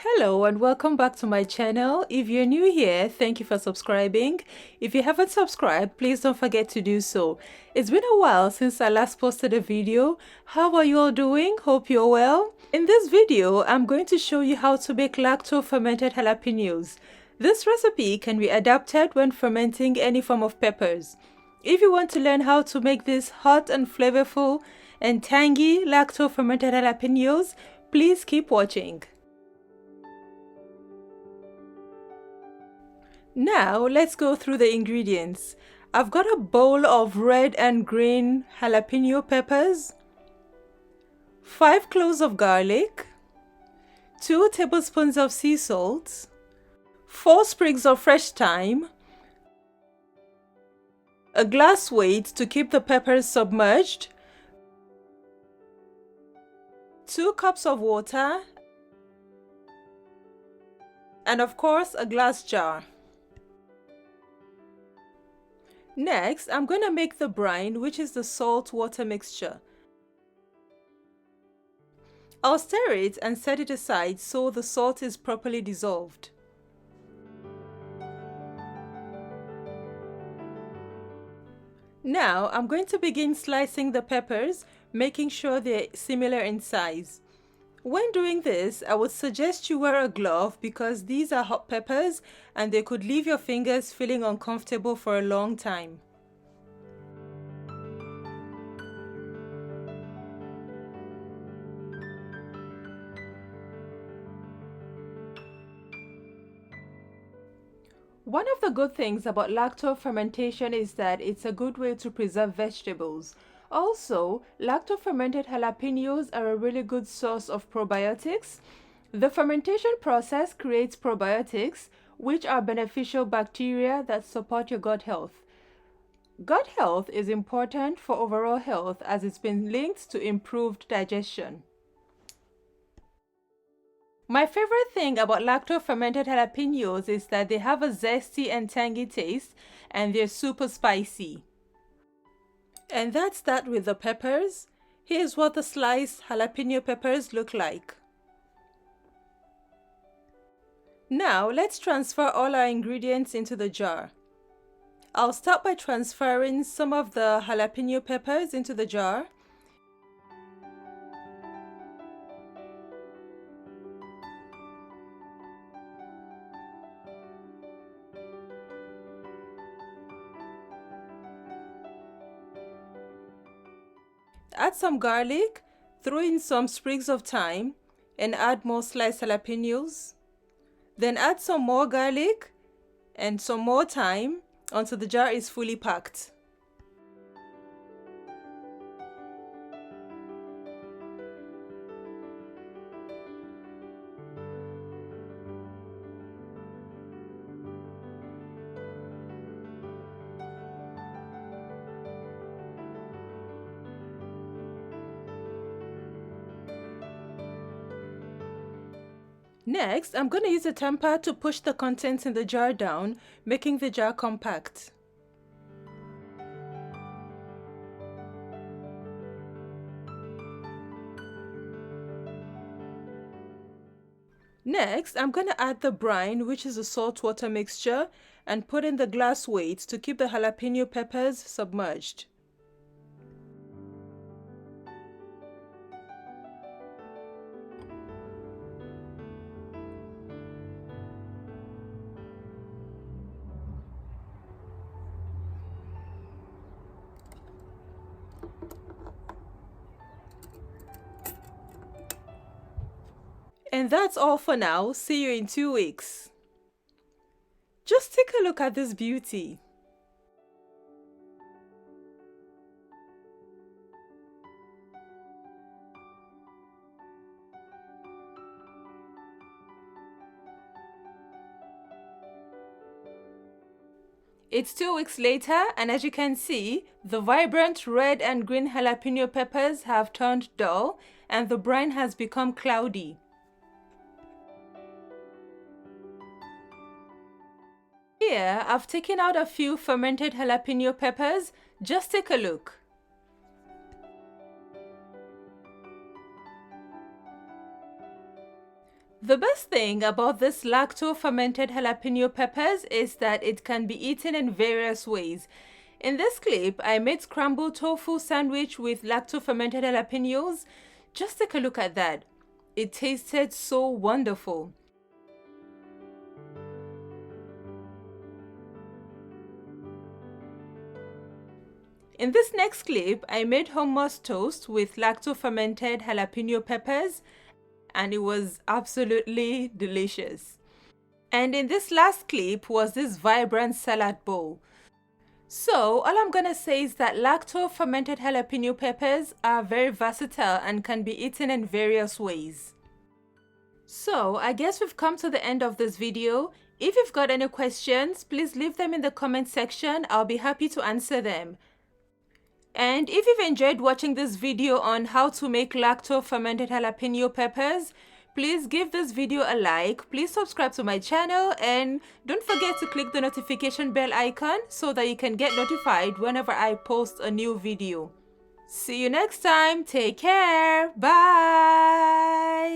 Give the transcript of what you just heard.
Hello and welcome back to my channel. If you're new here, thank you for subscribing. If you haven't subscribed, please don't forget to do so. It's been a while since I last posted a video. How are you all doing? Hope you're well. In this video, I'm going to show you how to make lacto-fermented jalapenos. This recipe can be adapted when fermenting any form of peppers. If you want to learn how to make these hot and flavorful and tangy lacto-fermented jalapenos, please keep watching. Now let's go through the ingredients. I've got a bowl of red and green jalapeno peppers, 5 cloves of garlic, 2 tablespoons of sea salt, 4 sprigs of fresh thyme, a glass weight to keep the peppers submerged, 2 cups of water, and of course a glass jar. Next, I'm going to make the brine, which is the salt water mixture. I'll stir it and set it aside so the salt is properly dissolved. Now, I'm going to begin slicing the peppers, making sure they're similar in size. When doing this, I would suggest you wear a glove because these are hot peppers and they could leave your fingers feeling uncomfortable for a long time. One of the good things about lacto-fermentation is that it's a good way to preserve vegetables. Also, lacto-fermented jalapenos are a really good source of probiotics. The fermentation process creates probiotics, which are beneficial bacteria that support your gut health. Gut health is important for overall health as it's been linked to improved digestion. My favorite thing about lacto-fermented jalapenos is that they have a zesty and tangy taste and they're super spicy. And that's that with the peppers. Here's what the sliced jalapeno peppers look like. Now let's transfer all our ingredients into the jar. I'll start by transferring some of the jalapeno peppers into the jar. Add some garlic, throw in some sprigs of thyme, and add more sliced jalapenos. Then add some more garlic and some more thyme until the jar is fully packed. Next, I'm going to use a tamper to push the contents in the jar down, making the jar compact. Next, I'm going to add the brine, which is a salt water mixture, and put in the glass weight to keep the jalapeno peppers submerged. And that's all for now. See you in 2 weeks. Just take a look at this beauty. It's 2 weeks later, and as you can see, the vibrant red and green jalapeno peppers have turned dull and the brine has become cloudy. Here, I've taken out a few fermented jalapeno peppers. Just take a look. The best thing about this lacto-fermented jalapeno peppers is that it can be eaten in various ways. In this clip, I made scrambled tofu sandwich with lacto-fermented jalapenos. Just take a look at that. It tasted so wonderful. In this next clip, I made hummus toast with lacto-fermented jalapeno peppers, and it was absolutely delicious. And in this last clip was this vibrant salad bowl. So all I'm gonna say is that lacto-fermented jalapeno peppers are very versatile and can be eaten in various ways. So I guess we've come to the end of this video. If you've got any questions, please leave them in the comment section. I'll be happy to answer them. And if you've enjoyed watching this video on how to make lacto-fermented jalapeno peppers, please give this video a like, please subscribe to my channel, and don't forget to click the notification bell icon so that you can get notified whenever I post a new video. See you next time. Take care. Bye.